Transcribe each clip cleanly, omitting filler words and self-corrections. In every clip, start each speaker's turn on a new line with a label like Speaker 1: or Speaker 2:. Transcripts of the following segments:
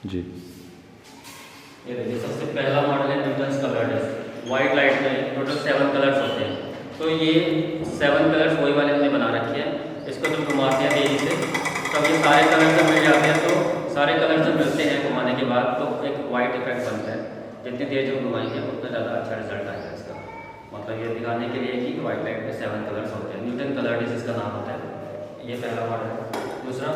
Speaker 1: जी।
Speaker 2: ये देखिए, सबसे पहला मॉडल है Newton's colour disc. White light में टोटल 7 कलर्स होते हैं। तो ये 7 कलर्स वही वाले हमने बना रखे हैं। इसको जब घुमाते हैं तेजी से तब ये सारे कलर जब मिल जाते हैं, तो सारे कलर जब मिलते हैं घुमाने के बाद तो एक वाइट इफेक्ट बनता है। जितनी तेज हम घुमाएंगे उतना ज़्यादा अच्छा रिजल्ट आएगा इसका। मतलब ये दिखाने के लिए कि वाइट लाइट में 7 कलर्स होते हैं। न्यूटन कलर डिस्क इसका नाम होता है। ये पहला मॉडल है। दूसरा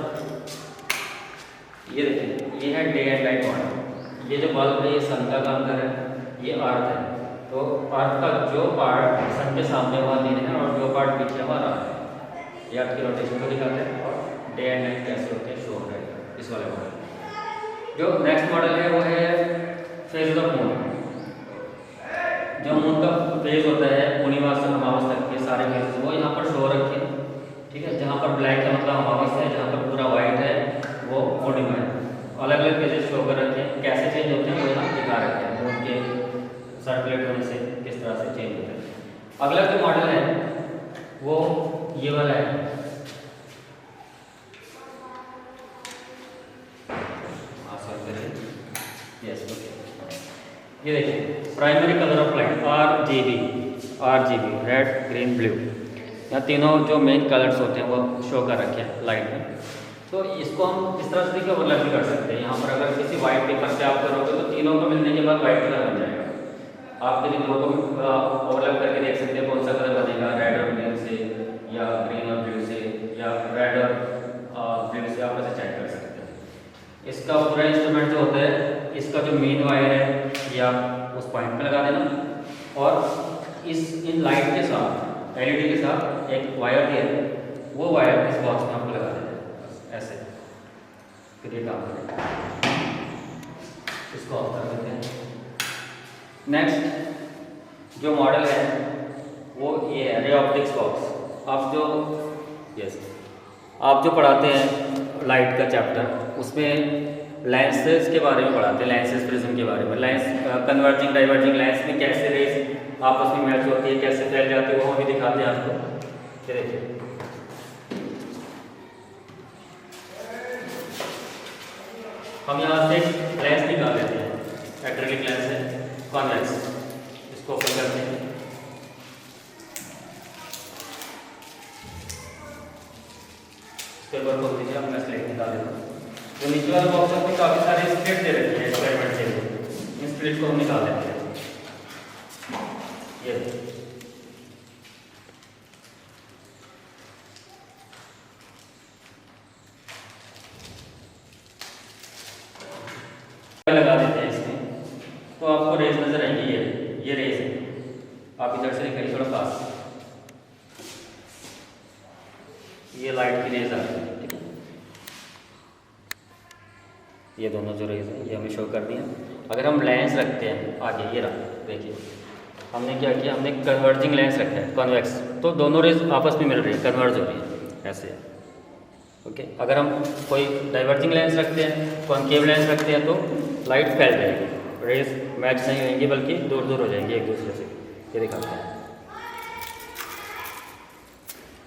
Speaker 2: ये देखिए, ये है डे एंड नाइट मॉडल। ये जो बल्ब है ये सन का काम कर रहा है, ये अर्थ है। तो अर्थ का जो पार्ट सन के सामने वहाँ दिन है और जो पार्ट पीछे वहाँ रात है। ये अर्थ की रोटेशन को दिखाते हैं और डे एंड नाइट कैसे होते हैं शो करेगा इस वाले मॉडल। जो नेक्स्ट मॉडल है वो है फेज ऑफ मून। जो मून का फेज होता है पूर्णिमा से अमावस तक के सारे फेज वो यहाँ पर शो रखे, ठीक है। जहाँ पर ब्लैक का मतलब अमावस है, जहाँ पर पूरा वाइट है वो पूर्णिमा है। अलग अलग फेजेस शो कर रखे हैं। कैसे चेंज होते हैं वो यहाँ दिखा रखे हैं। मून के सर्कुलेट होने से किस तरह से चेंज होते हैं। अगला जो मॉडल है वो ये वाला है। Yes, okay. ये देखिए, primary colour of light RGB red green blue. यहाँ तीनों जो मेन कलर्स होते हैं वो शो कर रखे हैं लाइट में। तो इसको हम इस तरह से देखिए ओवरलैप भी कर सकते हैं। यहाँ पर अगर किसी वाइट पेपर पे आप करोगे तो तीनों को मिलने के बाद वाइट कलर बन जाएगा। आप यदि दो को ओवरलैप करके देख सकते हैं कौन सा कलर बनेगा, रेड और ग्रीन से या ग्रीन और ब्लू से या रेड और ब्लू से, आप ऐसे चेक कर सकते हैं। इसका पूरा इंस्ट्रूमेंट जो होता है, इसका जो मेन वायर है ये आप उस पॉइंट पर लगा देना और इन लाइट के साथ एलईडी के साथ एक वायर दिया है, वो वायर इस बॉक्स में आपको लगा देना ऐसे, फिर ये काम करेगा। इसको ऑफ कर देते हैं। नेक्स्ट जो मॉडल है वो ये है रे ऑप्टिक्स बॉक्स। आप जो पढ़ाते हैं लाइट का चैप्टर, उसमें लेंसेज के बारे में पढ़ाते हैं, लेंसेज प्रिज्म के बारे में। लेंस कन्वर्जिंग डाइवर्जिंग लेंस में कैसे रेज आपस में मैच होती है, कैसे फैल जाती है, वो हम भी दिखाते हैं आपको। देखिए, हम यहाँ से लेंस निकाल लेते हैं। एक्रेलिक लेंस है कॉन्वेक्स, इसको ओपन करते हैं। पेपर खोल दीजिए, मैं स्लेट निकाल देता हूँ। तो नीचे वाले बॉक्स में काफ़ी सारे स्प्लिट दे रखी है एक्सपेरिमेंट के लिए। इन स्प्लिट को हम निकाल लेते हैं। ये लगा देते हैं इसमें, तो आपको रेज नजर आएंगी। ये रेज है। आप इधर से निकलिए थोड़ा पास, ये लाइट की रेज आ रही है। ये दोनों जो रेज है ये हमें शो कर दिया। अगर हम लेंस रखते हैं आगे, ये रहा देखिए, हमने क्या किया, हमने कन्वर्जिंग लेंस रखा है कॉन्वेक्स, तो दोनों रेज आपस में मिल रही है, कन्वर्ज हो रही है ऐसे। ओके, अगर हम कोई डाइवर्जिंग लेंस रखते हैं, कॉन्केव लेंस रखते हैं, तो लाइट फैल जाएगी, रेज मैच नहीं होंगी बल्कि दूर दूर हो जाएंगी एक दूसरे से। ये दिखाते हैं,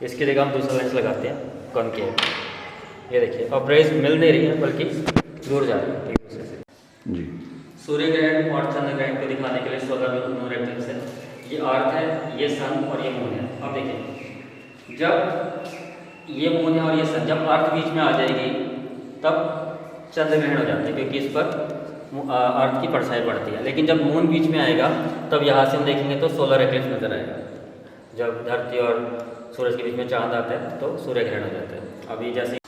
Speaker 2: इसकी जगह हम दूसरा लेंस लगाते हैं कॉन्केव। ये देखिए, अब रेज मिल नहीं रही है बल्कि दूर जा रही है एक दूसरे से जी। सूर्य ग्रहण और चंद्र ग्रहण को दिखाने के लिए सोलर लूनर एक्लिप्स है। ये अर्थ है, ये सन और ये मून है। अब देखिए, जब ये मून है और ये सन, जब अर्थ बीच में आ जाएगी तब चंद्र ग्रहण हो जाता है, क्योंकि इस पर अर्थ की परछाई पड़ती है। लेकिन जब मून बीच में आएगा तब यहाँ से हम देखेंगे तो सोलर एक्लिप्स नजर आएगा। जब धरती और सूरज के बीच में चांद आता है तो सूर्य ग्रहण हो जाता है। अभी जैसे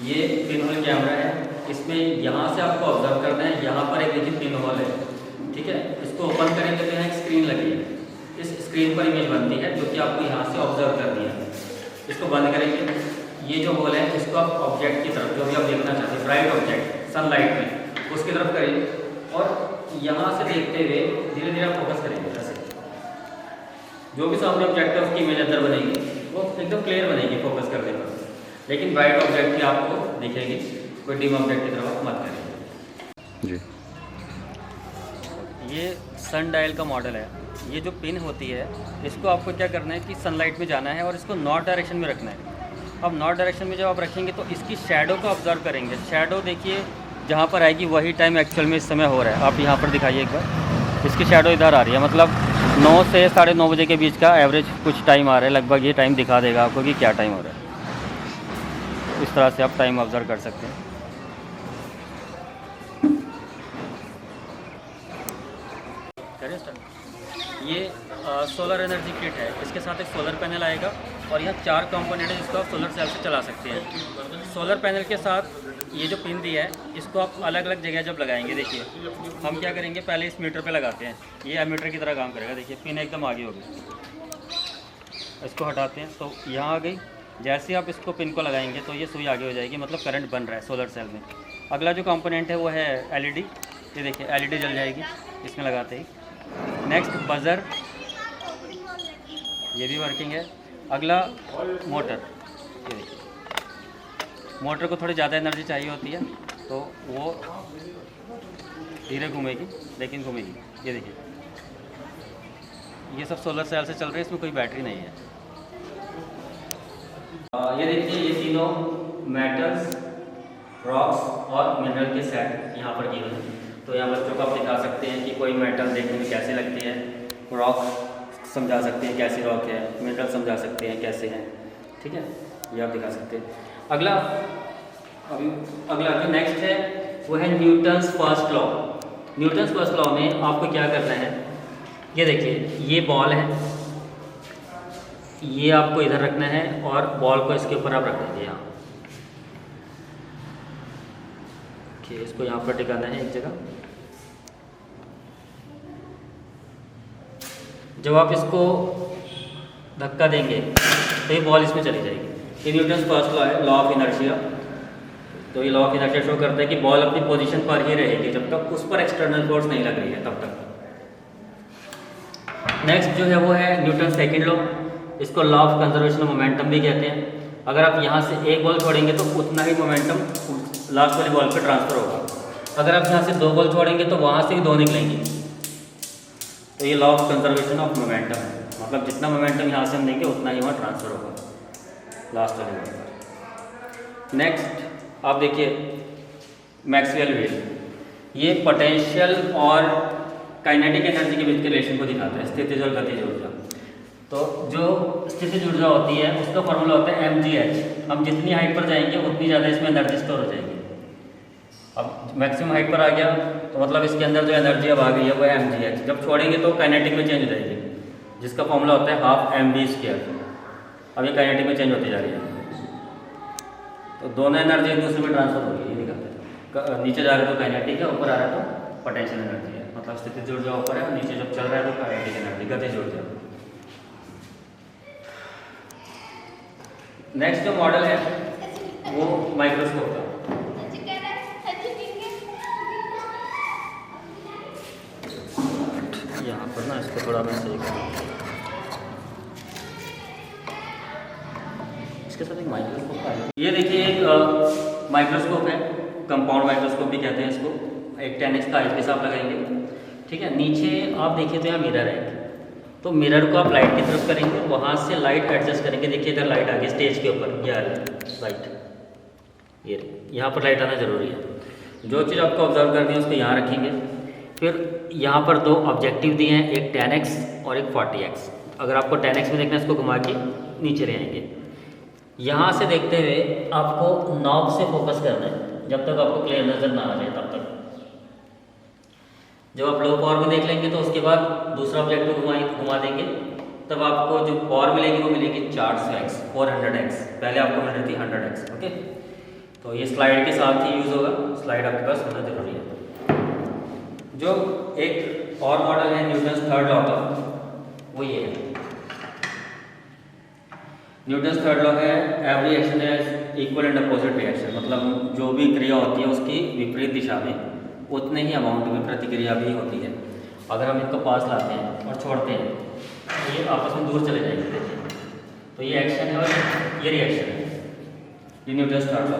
Speaker 2: ये पिन होल कैमरा है, इसमें यहाँ से आपको ऑब्जर्व करना है। यहाँ पर एक देखिए पिन होल है, ठीक है। इसको ओपन करेंगे तो यहाँ एक स्क्रीन लगी है, इस स्क्रीन पर इमेज बनती है जो कि आपको यहाँ से ऑब्जर्व करनी है। इसको बंद करेंगे, ये जो होल है इसको आप ऑब्जेक्ट की तरफ, जो भी आप देखना चाहते हैं, ब्राइट ऑब्जेक्ट सनलाइट में, उसकी तरफ करेंगे और यहाँ से देखते हुए धीरे धीरे आप फोकस करेंगे। ऐसे जो भी सामने ऑब्जेक्ट है उसकी इमेज अंदर बनेगी, वो एकदम क्लियर बनेगी फोकस करने पर। लेकिन ब्राइट ऑब्जेक्ट की आपको दिखेगी, कोई डिम ऑब्जेक्ट की तरफ आप मत करेंगे जी। ये सन डायल का मॉडल है। ये जो पिन होती है इसको आपको क्या करना है कि सनलाइट में जाना है और इसको नॉर्थ डायरेक्शन में रखना है। अब नॉर्थ डायरेक्शन में जब आप रखेंगे तो इसकी शैडो को ऑब्जर्व करेंगे। शैडो देखिए जहाँ पर आएगी वही टाइम एक्चुअल में इस समय हो रहा है। आप यहाँ पर दिखाइए एक बार, इसकी शैडो इधर आ रही है, मतलब 9 से 9:30 बजे के बीच का एवरेज कुछ टाइम आ रहा है लगभग। ये टाइम दिखा देगा आपको कि क्या टाइम हो रहा है। इस तरह से आप टाइम ऑब्जर्व कर सकते हैं। ये सोलर एनर्जी किट है, इसके साथ एक सोलर पैनल आएगा और यहाँ 4 कंपोनेंट है जिसको आप सोलर सेल से चला सकते हैं। सोलर पैनल के साथ ये जो पिन दिया है इसको आप अलग अलग जगह जब लगाएंगे, देखिए हम क्या करेंगे, पहले इस मीटर पे लगाते हैं, ये एमीटर की तरह काम करेगा। देखिए पिन एकदम आगे होगी, इसको हटाते हैं तो यहाँ आ गई। जैसे ही आप इसको पिन को लगाएंगे तो ये सुई आगे हो जाएगी, मतलब करंट बन रहा है सोलर सेल में। अगला जो कंपोनेंट है वो है एलईडी। ये देखिए एलईडी जल जाएगी इसमें लगाते ही। नेक्स्ट बजर, ये भी वर्किंग है। अगला मोटर, ये देखिए मोटर को थोड़ी ज़्यादा एनर्जी चाहिए होती है तो वो धीरे घूमेगी लेकिन घूमेगी। ये देखिए ये सब सोलर सेल से चल रहे हैं, इसमें कोई बैटरी नहीं है। ये देखिए ये तीनों मेटल्स, रॉक्स और मिनरल के सेट यहाँ पर किए हुए हैं। तो यहाँ बच्चों को आप दिखा सकते हैं कि कोई मेटल देखने में कैसे लगती है, रॉक समझा सकते हैं कैसी रॉक है, मिनरल समझा सकते हैं कैसे हैं, ठीक है, ये आप दिखा सकते हैं। अगला जो नेक्स्ट है वो है Newton's first law. Newton's first law में आपको क्या करना है, ये देखिए ये बॉल है, ये आपको इधर रखना है और बॉल को इसके ऊपर आप रख देंगे यहाँ। ठीक, इसको यहाँ पर टिकाना है एक जगह। जब आप इसको धक्का देंगे तो ये बॉल इसमें चली जाएगी। ये न्यूटन्स फर्स्ट लॉ है, लॉ ऑफ इनर्शिया। तो ये लॉ ऑफ इनर्शिया शो करता है कि बॉल अपनी पोजीशन पर ही रहेगी जब तक उस पर एक्सटर्नल फोर्स नहीं लग रही है तब तक। नेक्स्ट जो है वो है न्यूटन सेकंड लॉ। इसको law of conservation of momentum भी कहते हैं। अगर आप यहाँ से एक बॉल छोड़ेंगे तो उतना ही मोमेंटम लास्ट वाली बॉल पर ट्रांसफर होगा। अगर आप यहाँ से 2 बॉल छोड़ेंगे तो वहाँ से भी 2 निकलेंगी। तो ये law of conservation of momentum है, मतलब जितना मोमेंटम यहाँ से हम देंगे उतना ही वहाँ ट्रांसफर होगा लास्ट वाली बॉल पर। नेक्स्ट आप देखिए मैक्सवेल व्हील, ये पोटेंशियल और काइनेटिक एनर्जी के बीच के रिलेशन को दिखाता है, स्थितिज और गतिज ऊर्जा। तो जो स्थितिज ऊर्जा होती है उसका फॉर्मूला होता है mgh। हम जितनी हाइट पर जाएंगे उतनी ज़्यादा इसमें एनर्जी स्टोर हो जाएगी। अब मैक्सिमम हाइट पर आ गया तो मतलब इसके अंदर जो एनर्जी अब आ गई है वो है mgh। जब छोड़ेंगे तो काइनेटिक में चेंज हो जाएगी, जिसका फॉर्मूला होता है 12mv²। अब ये काइनेटिक में चेंज होती जा रही है, तो दोनों एनर्जी एक दूसरे में ट्रांसफर हो रही है। दिखाते नीचे जा रहा है तो काइनेटिक है, ऊपर आ रहा है तो पोटेंशियल एनर्जी है, मतलब स्थितिज ऊर्जा ऊपर है, नीचे जब चल रहा है तो काइनेटिक एनर्जी, गतिज ऊर्जा। नेक्स्ट जो मॉडल है वो माइक्रोस्कोप का। यहाँ पर ना इसको थोड़ा मैं सही करूँ। इसके साथ एक माइक्रोस्कोप है। ये देखिए एक माइक्रोस्कोप है, कंपाउंड माइक्रोस्कोप भी कहते हैं इसको। एक 10x का आईपीस आप लगाएंगे, ठीक है। नीचे आप देखिए तो यहाँ मिरर है, तो मिरर को आप लाइट की तरफ करेंगे, वहाँ से लाइट एडजस्ट करेंगे। देखिए इधर लाइट आ गई स्टेज के ऊपर, ये आ रही है लाइट, ये यहाँ पर लाइट आना ज़रूरी है। जो चीज़ आपको ऑब्जर्व करनी है उसको यहाँ रखेंगे। फिर यहाँ पर दो ऑब्जेक्टिव दिए हैं, एक 10x और एक 40x। अगर आपको 10x में देखना है इसको घुमा के नीचे ले आएंगे। यहाँ से देखते हुए आपको नॉब से फोकस करना है, जब तक आपको क्लियर नज़र ना आ जाए तब तक। जब आप लो पावर में देख लेंगे तो उसके बाद दूसरा ऑब्जेक्टिव घुमा देंगे, तब आपको जो पावर मिलेगी वो मिलेगी 400x 400x। पहले आपको मिल रही थी 100x। ओके, तो ये स्लाइड के साथ ही यूज़ होगा, स्लाइड आपके पास होना जरूरी है। जो एक और मॉडल है न्यूटन्स थर्ड लॉ का, वो ये है। न्यूटन्स थर्ड लॉ है every action has equal and opposite reaction, मतलब जो भी क्रिया होती है उसकी विपरीत दिशा में उतने ही अमाउंट में प्रतिक्रिया भी होती है। अगर हम इनको पास लाते हैं और छोड़ते हैं तो ये आपस में दूर चले जाएंगे। देखिए तो ये एक्शन है और ये रिएक्शन है, ये न्यूटन्स थर्ड लॉ।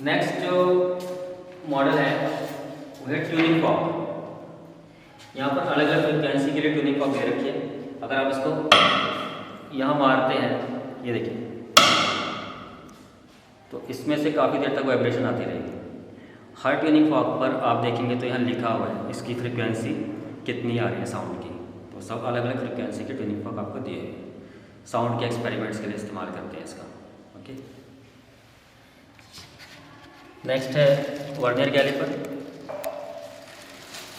Speaker 2: नेक्स्ट जो मॉडल है वो है ट्यूनिंग फॉर्क। यहाँ पर अलग अलग फ्रिक्वेंसी के लिए ट्यूनिंग फॉर्क दे रखी है। अगर आप इसको यहाँ मारते हैं, ये देखिए, तो इसमें से काफ़ी देर तक वाइब्रेशन आती रहेगी। हर ट्यूनिंग फॉर्क पर आप देखेंगे तो यहाँ लिखा हुआ है इसकी फ्रिक्वेंसी कितनी आ रही है साउंड की। तो सब अलग अलग फ्रिक्वेंसी के ट्यूनिंग फॉर्क आपको दिए हैं। साउंड के एक्सपेरिमेंट्स के लिए इस्तेमाल करते हैं इसका। ओके, नेक्स्ट है वर्नियर कैलिपर।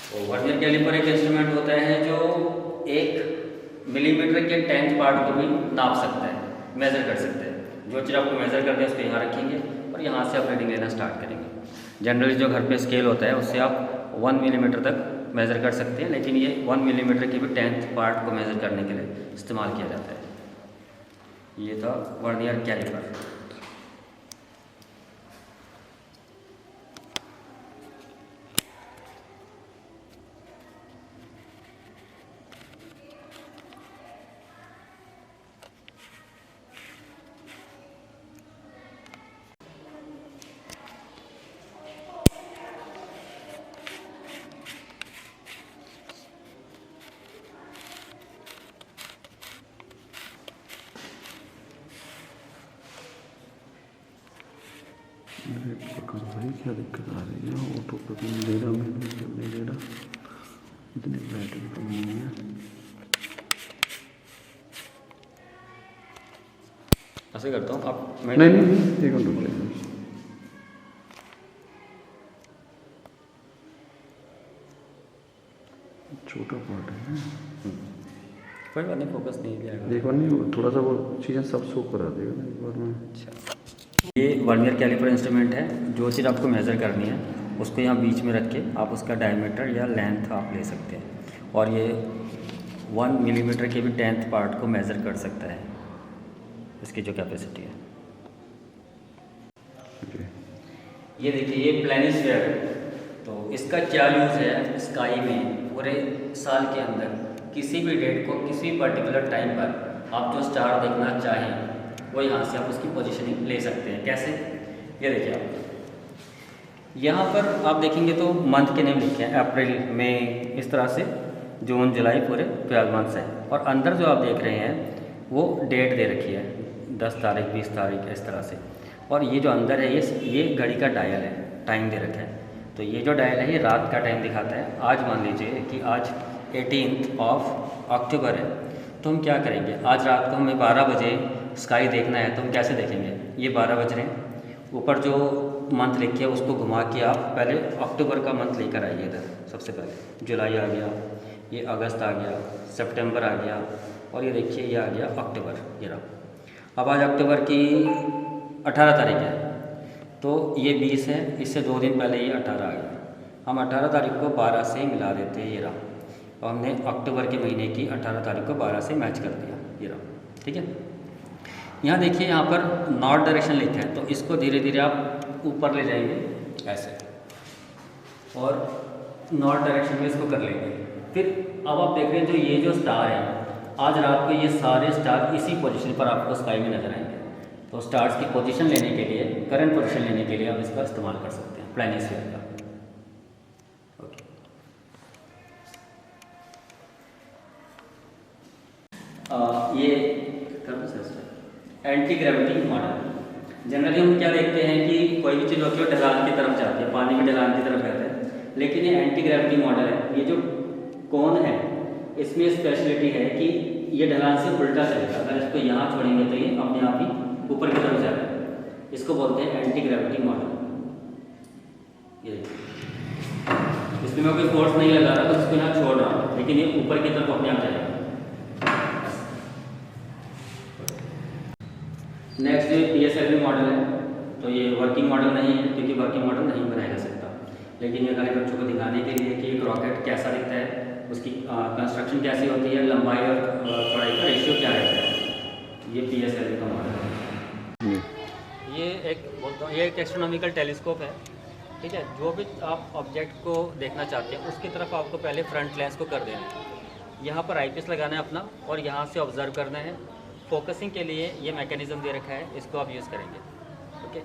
Speaker 2: तो वर्नियर कैलिपर एक इंस्ट्रूमेंट होता है जो 1 मिलीमीटर के 10th पार्ट को भी नाप सकता है, मेज़र कर सकता है। जो चीज़ आपको मेज़र करनी है उसको यहाँ रखेंगे और यहाँ से आप रीडिंग लेना स्टार्ट करेंगे। जनरली जो घर पे स्केल होता है उससे आप 1 मिलीमीटर तक मेज़र कर सकते हैं, लेकिन ये 1 मिलीमीटर के भी 10th पार्ट को मेज़र करने के लिए इस्तेमाल किया जाता है। ये था वर्नियर कैलिपर।
Speaker 1: भाई क्या दिक्कत आ रही है? ऑटो पे भी नहीं दे रहा, इतनी बैटरी कम नहीं है।
Speaker 2: ऐसे करता हूँ आप
Speaker 1: नहीं एक मिनट, छोटा पार्ट है,
Speaker 2: कोई बात नहीं, फोकस नहीं जाएगा।
Speaker 1: एक बार नहीं, थोड़ा सा वो चीज़ें सब शो करा देगा ना एक बार में।
Speaker 2: अच्छा, ये वर्नियर कैलिपर इंस्ट्रूमेंट है। जो चीज़ आपको मेज़र करनी है उसको यहाँ बीच में रख के आप उसका डायमीटर या लेंथ आप ले सकते हैं, और ये 1 मिलीमीटर के भी 10th पार्ट को मेज़र कर सकता है, इसकी जो कैपेसिटी है। ये देखिए ये प्लैनिस्फीयर है। तो इसका क्या यूज़ है स्काई में, पूरे साल के अंदर किसी भी डेट को किसी पर्टिकुलर टाइम पर आप जो स्टार देखना चाहें वो यहाँ से आप उसकी पोजीशनिंग ले सकते हैं। कैसे? ये देखिए आप यहाँ पर आप देखेंगे तो मंथ के नेम लिखे हैं, अप्रैल, मई, इस तरह से जून, जुलाई, पूरे 12 मंथ्स हैं। और अंदर जो आप देख रहे हैं वो डेट दे रखी है, 10 तारीख, 20 तारीख, इस तरह से। और ये जो अंदर है ये घड़ी का डायल है, टाइम दे रखा है। तो ये जो डायल है ये रात का टाइम दिखाता है। आज मान लीजिए कि आज 18 अक्टूबर है, तो हम क्या करेंगे, आज रात को हमें 12 बजे स्काई देखना है, तो हम कैसे देखेंगे? ये 12 बज रहे हैं, ऊपर जो मंथ लिखी है उसको घुमा के आप पहले अक्टूबर का मंथ लेकर आइए इधर। सबसे पहले जुलाई आ गया, ये अगस्त आ गया, सितंबर आ गया, और ये देखिए ये आ गया अक्टूबर, ये रहा। अब आज अक्टूबर की 18 तारीख है, तो ये 20 है, इससे 2 दिन पहले ये 18 आ गया। हम 18 तारीख को 12 से मिला देते हैं, ये रहा। और हमने अक्टूबर के महीने की 18 तारीख को 12 से मैच कर दिया, ये रहा। ठीक है, यहाँ देखिए यहाँ पर नॉर्थ डायरेक्शन लिखा है, तो इसको धीरे धीरे आप ऊपर ले जाएंगे ऐसे, और नॉर्थ डायरेक्शन में इसको कर लेंगे। फिर अब आप देख रहे हैं जो ये जो स्टार है, आज रात को ये सारे स्टार इसी पोजीशन पर आपको स्काई में नजर आएंगे। तो स्टार्स की पोजीशन लेने के लिए, करंट पोजीशन लेने के लिए आप इसका इस्तेमाल कर सकते हैं प्लैनिस्फीयर का। ओके, ये एंटी ग्रेविटी मॉडल। जनरली हम क्या देखते हैं कि कोई भी चीज़ होती है ढलान की तरफ जाती है, पानी भी ढलान की तरफ जाता है, लेकिन ये एंटी ग्रेविटी मॉडल है। ये जो कोन है इसमें स्पेशलिटी है कि ये ढलान से उल्टा चलेगा। अगर इसको यहाँ छोड़ेंगे तो ये अपने आप ही ऊपर की तरफ जाएगा। इसको बोलते हैं एंटी ग्रेविटी मॉडल। ये इसमें मैं कोई फोर्स नहीं लगा रहा, बस इसको यहाँ छोड़ रहा हूँ, लेकिन ये ऊपर की तरफ अपने आप जाएगा। नेक्स्ट जो PSLV मॉडल है, तो ये वर्किंग मॉडल नहीं है, क्योंकि वर्किंग मॉडल नहीं बनाया जा सकता, लेकिन ये खाली बच्चों को दिखाने के लिए कि एक रॉकेट कैसा दिखता है, उसकी कंस्ट्रक्शन कैसी होती है, लंबाई और चौड़ाई का रेशियो क्या रहता है। ये PSLV का मॉडल है। ये एक एस्ट्रोनॉमिकल टेलीस्कोप है, ठीक है। जो भी आप ऑब्जेक्ट को देखना चाहते हैं उसकी तरफ आपको पहले फ्रंट लेंस को कर देना है, यहाँ पर आईपीएस लगाना है अपना, और यहाँ से ऑब्जर्व करना है। फोकसिंग के लिए ये मैकेनिज्म दे रखा है, इसको आप यूज़ करेंगे। ओके,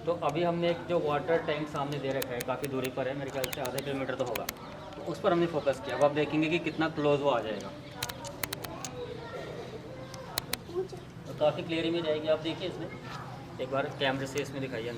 Speaker 2: तो अभी हमने एक जो वाटर टैंक सामने दे रखा है, काफ़ी दूरी पर है, मेरे ख्याल से आधा किलोमीटर तो होगा, तो उस पर हमने फोकस किया। अब आप देखेंगे कि कितना क्लोज वो आ जाएगा, तो काफ़ी क्लियर इमेज आएगी। आप देखिए इसमें एक बार कैमरे से इसमें दिखाइए।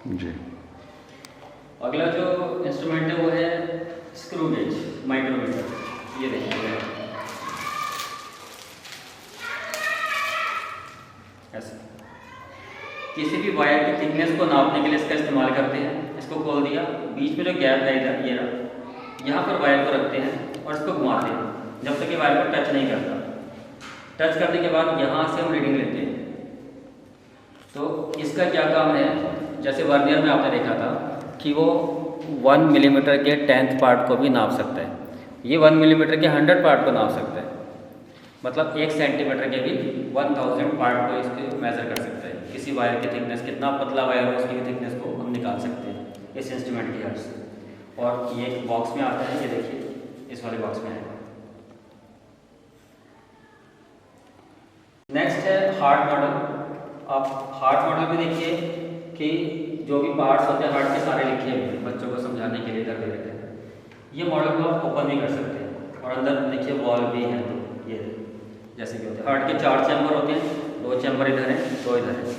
Speaker 1: जी,
Speaker 2: अगला जो इंस्ट्रूमेंट है वो है स्क्रू गेज माइक्रोमीटर। ये देखिए ऐसे किसी भी वायर की थिकनेस को नापने के लिए इसका इस्तेमाल करते हैं। इसको खोल दिया, बीच में जो गैप है इधर, ये रहा, यहाँ पर वायर को रखते हैं और इसको घुमाते हैं जब तक कि वायर को टच नहीं करता। टच करने के बाद यहाँ से हम रीडिंग लेते हैं। तो इसका क्या काम है, जैसे वर्नियर में आपने देखा था कि वो 1 मिलीमीटर के 10th पार्ट को भी नाप सकता है, ये 1 मिलीमीटर के 100 पार्ट को नाप सकता है, मतलब 1 सेंटीमीटर के भी 1000 पार्ट को इसके मेज़र कर सकता है। किसी वायर की थिकनेस, कितना पतला वायर हो उसकी थिकनेस को हम निकाल सकते हैं इस इंस्ट्रूमेंट की हेल्प से। और ये एक बॉक्स में आता है, ये देखिए इस वाले बॉक्स में आएगा। नेक्स्ट है हार्ट मॉडल। आप हार्ट मॉडल में देखिए कि जो भी पार्ट्स होते हैं हार्ट के सारे लिखे हुए हैं, बच्चों को समझाने के लिए इधर दे देते हैं। ये मॉडल को आप ओपन भी कर सकते हैं, और अंदर देखिए वॉल भी है। तो ये जैसे कि होते हैं हार्ट के 4 चैम्बर होते हैं, 2 चैम्बर इधर हैं, 2 इधर हैं।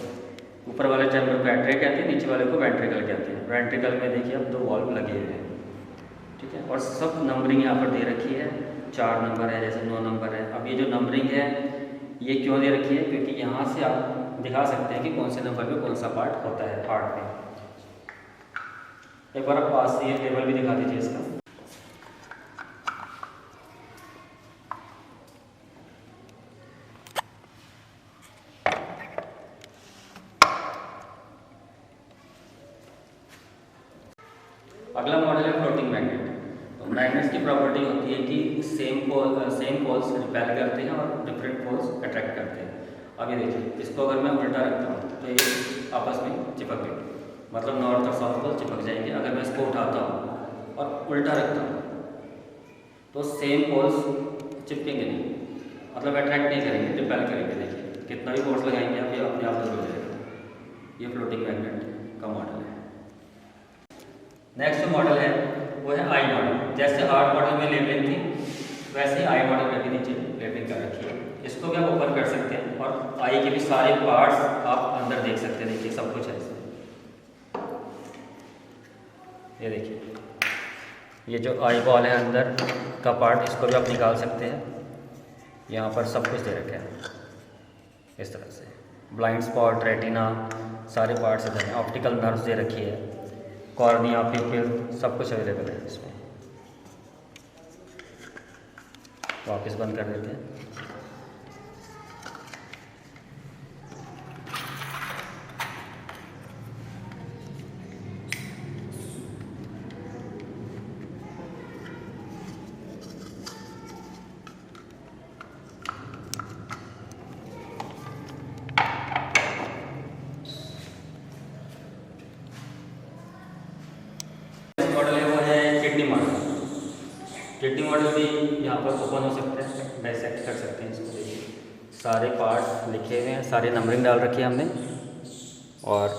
Speaker 2: ऊपर वाले चैम्बर को एट्रिया कहते हैं, नीचे वाले को वेंट्रिकल कहते हैं। वेंट्रिकल में देखिए अब 2 वॉल्व लगे हुए हैं, ठीक है। और सब नंबरिंग यहाँ पर दे रखी है, 4 नंबर है, जैसे 9 नंबर है। अब ये जो नंबरिंग है ये क्यों दे रखी है, क्योंकि यहाँ से आप दिखा सकते हैं कि कौन से नंबर में कौन सा पार्ट होता है हार्ट में। एक बार आप पास से ये टेबल भी दिखा दीजिए इसका। अगला मॉडल है फ्लोटिंग मैग्नेट। तो मैग्नेट्स की प्रॉपर्टी होती है कि सेम पोल्स रिपेल करते हैं और डिफरेंट पोल्स अट्रैक्ट करते हैं। अब ये देखिए, इसको अगर मैं उल्टा रखता हूँ तो ये आपस में चिपक गए, मतलब नॉर्थ और साउथ पोल चिपक जाएंगे। अगर मैं इसको उठाता हूँ और उल्टा रखता हूँ तो सेम पोल्स चिपकेंगे नहीं, मतलब अट्रैक्ट नहीं करेंगे, रिपेल करेंगे। देखिए कितना भी फोर्स लगाएंगे आप, ये अपने आप दूर हो जाएगा। ये फ्लोटिंग मैग्नेट का मॉडल है। नेक्स्ट जो मॉडल है वो है आई मॉडल। जैसे हार्ट मॉडल में लेबलिंग थी, वैसे ही आई मॉडल में भी नीचे लेबलिंग कर रखी है। इसको भी आप ओपन कर सकते हैं और आई के भी सारे पार्ट्स आप अंदर देख सकते हैं। देखिए सब कुछ है इसमें। ये देखिए, ये जो आई बॉल है अंदर का पार्ट, इसको भी आप निकाल सकते हैं। यहाँ पर सब कुछ दे रखा है इस तरह से, ब्लाइंड स्पॉट, रेटिना, सारे पार्ट्स इधर हैं। ऑप्टिकल नर्व्स दे रखी है, कॉर्निया, पिपिल, सब कुछ अवेलेबल है इसमें। वापस बंद कर देते हैं। 3D मॉडल भी यहाँ पर ओपन हो सकता है, डायसेक्ट कर सकते हैं इसको। देखिए सारे पार्ट लिखे हुए हैं, सारे नंबरिंग डाल रखी है हमने, और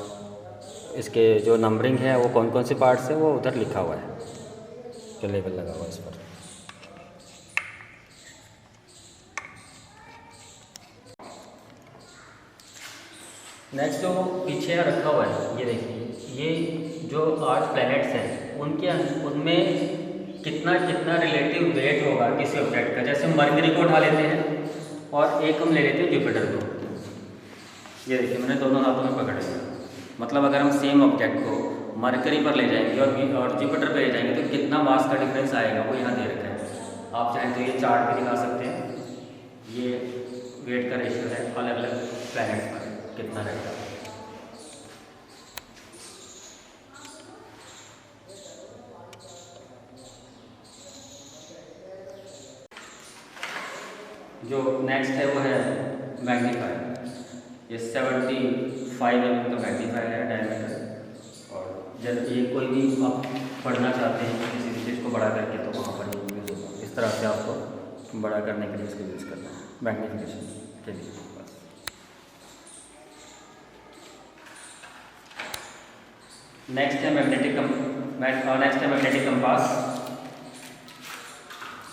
Speaker 2: इसके जो नंबरिंग है वो कौन कौन से पार्ट्स है वो उधर लिखा हुआ है, जो लेबल लगा हुआ है इस पर। नेक्स्ट जो पीछे रखा हुआ है ये देखिए, ये जो 8 प्लैनेट्स हैं उनमें कितना कितना रिलेटिव वेट होगा किसी ऑब्जेक्ट का। जैसे मरकरी को उठा लेते हैं और एक हम ले लेते हैं जुपिटर को। ये देखिए मैंने दोनों हाथों में पकड़ लिया। मतलब अगर हम सेम ऑब्जेक्ट को मरकरी पर ले जाएंगे और जुपिटर पर ले जाएंगे तो कितना मास का डिफरेंस आएगा वो यहाँ दे रखा है। आप चाहें तो ये चार्ट भी दिखा सकते हैं। ये वेट का रेशियो है अलग अलग प्लैनेट्स पर कितना रहेगा। जो नेक्स्ट है वो है मैग्नीफायर। ये 75 mm का मैग्नीफायर है डायमीटर, और जब ये कोई भी आप पढ़ना चाहते हैं किसी भी चीज़ को बड़ा करके तो वहाँ पर यूज़ होगा। इस तरह से आपको बड़ा करने के लिए इसको यूज़ करना है मैग्नीफिकेशन के लिए। नेक्स्ट है मैग्नेटिक कंपास,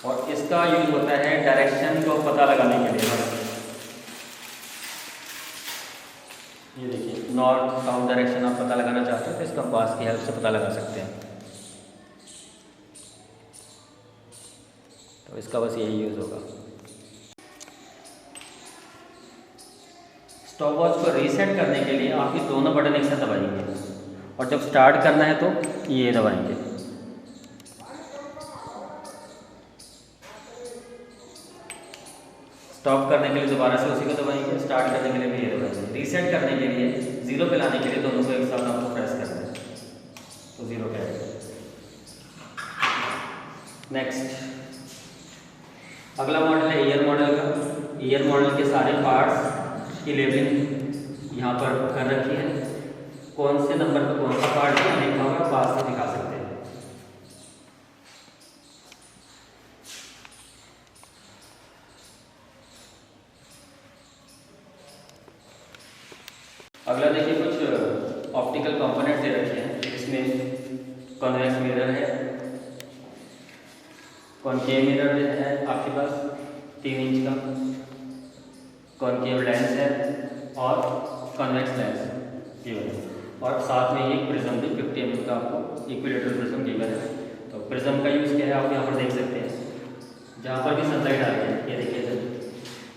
Speaker 2: और इसका यूज होता है डायरेक्शन को पता लगाने के लिए। ये देखिए नॉर्थ साउथ डायरेक्शन आप पता लगाना चाहते हैं तो इस कंपास की हेल्प से पता लगा सकते हैं। तो इसका बस यही यूज़ होगा। स्टॉप वॉच को रीसेट करने के लिए आप ये दोनों बटन एक साथ दबाएंगे, और जब स्टार्ट करना है तो ये दबाएंगे। स्टॉप करने के लिए दोबारा से उसी को दबाएंगे, स्टार्ट करने के लिए भी ये दबाएंगे। रीसेट करने के लिए जीरो पे लाने के लिए दोनों को एक साथ आपको प्रेस करना है तो जीरो पे आएगा। नेक्स्ट अगला मॉडल है ईयर मॉडल का। ईयर मॉडल के सारे पार्ट्स की लेबलिंग यहाँ पर कर रखी है। कौन से नंबर पर कौन सा पार्ट लिखा होगा पास से दिखा सकते हैं। अगला देखिए कुछ ऑप्टिकल कंपोनेंट दे रखे हैं। इसमें कॉन्वेक्स मिरर है, कॉनकेव मिरर है आपके पास 3 इंच का, कॉनकेव लेंस है और कॉन्वेक्स लेंस ये है, और साथ में एक प्रिज्म भी 50 mm का आपको इक्विलेटरल प्रिज्म गिवन है। तो प्रिज्म का यूज़ क्या है आप यहाँ पर देख सकते हैं। जहाँ पर भी सनलाइट आ रही है ये देखिए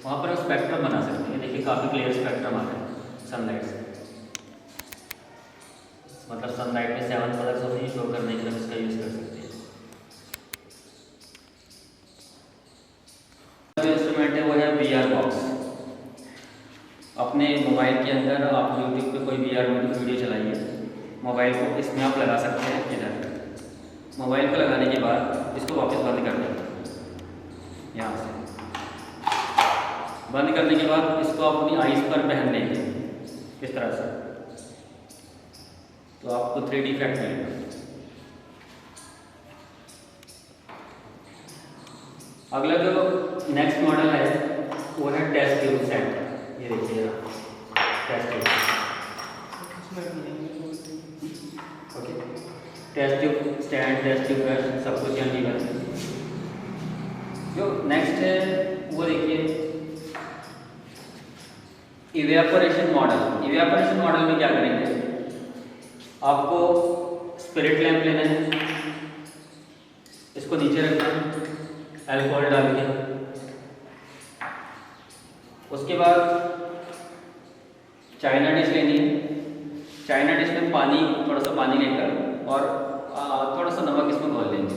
Speaker 2: वहाँ पर स्पेक्ट्रम बना सकते हैं। देखिए काफ़ी क्लियर स्पेक्ट्रम आ रहा है सनलाइट से। मतलब सनलाइट में 7 कलर्स होते हैं, शो करने के लिए इसका यूज़ कर सकते हैं। जो इंस्ट्रूमेंट है वो है VR बॉक्स। अपने मोबाइल के अंदर आप यूट्यूब पे कोई VR वीडियो चलाइए, मोबाइल को इसमें आप लगा सकते हैं। इधर मोबाइल को लगाने के बाद इसको वापस बंद कर दें। यहाँ से बंद करने के बाद इसको अपनी आईज पर पहन लेंगे इस तरह से, तो आपको 3D इफेक्ट मिलेगा। अगला जो नेक्स्ट मॉडल है वो है टेस्ट ट्यूब सेट। ये देखिए test tube, okay, test tube stand, test tube brush सब कुछ यहाँ गिवन है। जो नेक्स्ट है वो देखिए इवेपोरेशन मॉडल। इवेपोरेशन मॉडल में क्या करेंगे, आपको स्पिरिट लैंप लेना है, इसको नीचे रखना है अल्कोहल डाल के। उसके बाद चाइना डिश लेनी है। चाइना डिश में पानी, थोड़ा सा पानी लेकर और थोड़ा सा नमक इसमें घोल लेंगे।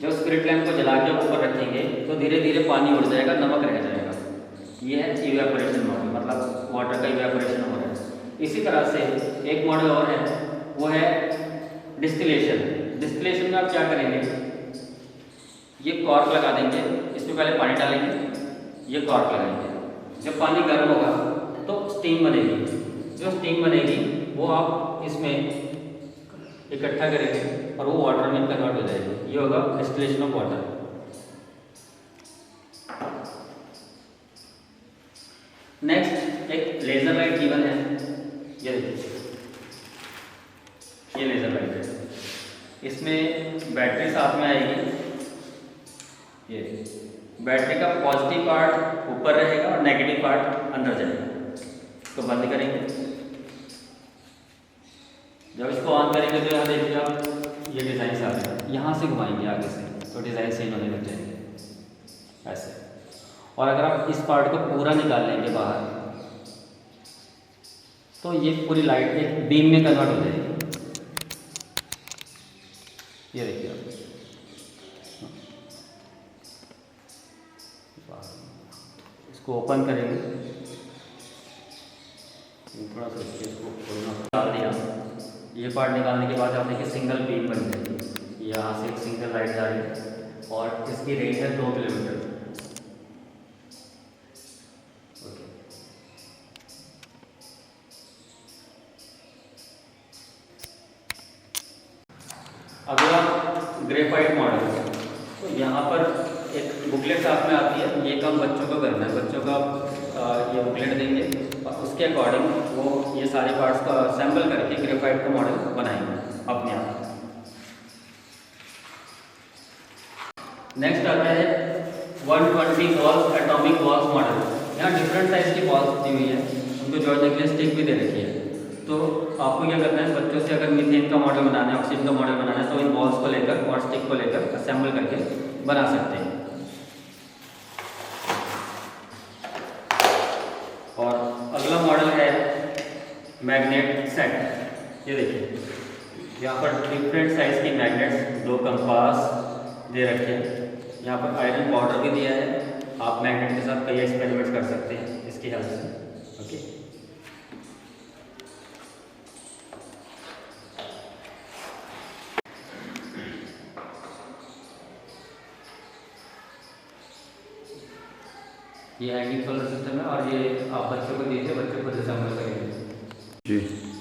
Speaker 2: जब स्पिरिट लैंप को जला के ऊपर रखेंगे तो धीरे धीरे पानी उड़ जाएगा, नमक रह जाएगा। ये है इवेपोरेशन मॉडल, मतलब वाटर का इवेपोरेशन हो रहा है। इसी तरह से एक मॉडल और है वो है डिस्टिलेशन। डिस्टिलेशन में आप क्या करेंगे, ये कॉर्क लगा देंगे, इसमें पहले पानी डालेंगे, ये कॉर्क लगाएंगे। जब पानी गर्म होगा तो स्टीम बनेगी। जो स्टीम बनेगी वो आप इसमें इकट्ठा करेंगे और वो वाटर में कन्वर्ट हो जाएगी। ये होगा डिस्टिलेशन ऑफ वाटर। नेक्स्ट एक लेज़र लाइट गिवन है, ये देखिए, ये लेज़र लाइट है, इसमें बैटरी साथ में आएगी। ये बैटरी का पॉजिटिव पार्ट ऊपर रहेगा और नेगेटिव पार्ट अंदर जाएगा। तो बंद करेंगे, जब इसको ऑन करेंगे तो यहाँ देखिए आप ये डिज़ाइन आ रहा है, यहाँ से घुमाएंगे आगे से तो डिज़ाइन चेंज होने लग जाएंगे ऐसे। और अगर आप इस पार्ट को पूरा निकाल लेंगे बाहर तो ये पूरी लाइट एक बीम में कन्वर्ट हो जाएगी। ये देखिए आप, इसको ओपन करेंगे, थोड़ा सा इसको डाल दिया। ये पार्ट निकालने के बाद आप देखिए सिंगल बीम बन जाएगी, यहाँ से एक सिंगल लाइट जा रही है और इसकी रेंज है 2 किलोमीटर। अगला ग्रेफाइट मॉडल, तो यहाँ पर एक बुकलेट साथ में आती है, ये काम बच्चों को करना है। बच्चों का ये बुकलेट देंगे और उसके अकॉर्डिंग वो ये सारे पार्ट्स का असेंबल करके ग्रेफाइट का मॉडल बनाएंगे अपने आप। नेक्स्ट आता है 120 वॉल्स एटॉमिक वॉल्स मॉडल। यहाँ डिफरेंट साइज की वॉल्स दी हुई है, उनको जोड़ने के लिए स्टिक भी दे रखी है। तो आपको क्या करना है, बच्चों से अगर मीथेन का मॉडल बनाना है, ऑक्सीजन का मॉडल बनाना है, तो इन बॉल्स को लेकर और स्टिक को लेकर असेंबल करके बना सकते हैं। और अगला मॉडल है मैग्नेट सेट। ये देखिए, यहाँ पर डिफरेंट साइज की मैग्नेट्स, 2 कंपास दे रखे हैं, यहाँ पर आयरन पाउडर भी दिया है। आप मैग्नेट के साथ कई एक्सपेरिमेंट्स कर सकते हैं इसकी हेल्प से। ओके, ये हैंगिंग सोलर सिस्टम है और ये आप बच्चों को दीजिए, बच्चों को असेंबल करेंगे
Speaker 1: जी।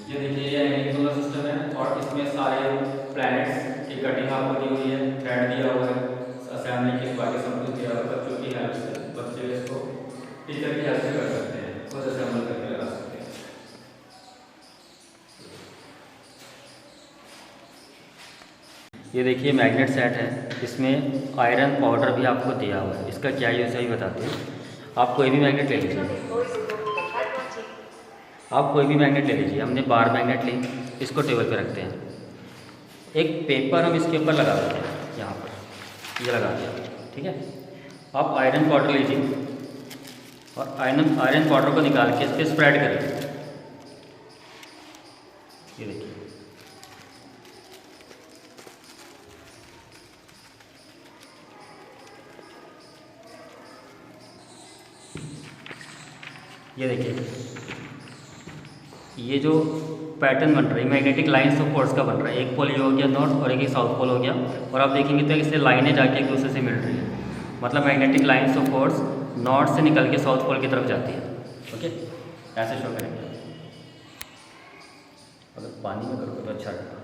Speaker 2: ये देखिए, ये हैंगिंग सोलर सिस्टम है और इसमें सारे प्लैनेट्स की कटिंग आपको दी हुई है, थ्रेड दिया हुआ है, असेंबली के बाकी सब कुछ दिया हुआ है। बच्चों की हेल्प से, बच्चे इसको टीचर की हेल्प से कर सकते हैं, खुद असेंबल करके लगा सकते हैं। ये देखिए मैग्नेट सेट है, इसमें आयरन पाउडर भी आपको दिया हुआ है। इसका क्या यूज़ है ये बताते हैं। आप कोई भी मैग्नेट ले लीजिए, आप कोई भी मैग्नेट ले लीजिए। हमने बार मैग्नेट ली, इसको टेबल पे रखते हैं, एक पेपर हम इसके ऊपर लगा देते हैं, यहाँ पर ये लगा दिया, ठीक है। आप आयरन पाउडर लीजिए और आयरन पाउडर को निकाल के इस पर स्प्रेड करिए। ये देखिए, ये देखिए, ये जो पैटर्न बन रहा है मैग्नेटिक लाइन्स ऑफ फोर्स का बन रहा है। एक पोल ये हो गया नॉर्थ और एक साउथ पोल हो गया, और आप देखेंगे तो इससे लाइनें जाके एक दूसरे से मिल रही है। मतलब magnetic lines of force north से निकल के साउथ पोल की तरफ जाती है। ओके, ऐसे शो करेंगे। अगर पानी में करोगे तो अच्छा रहेगा।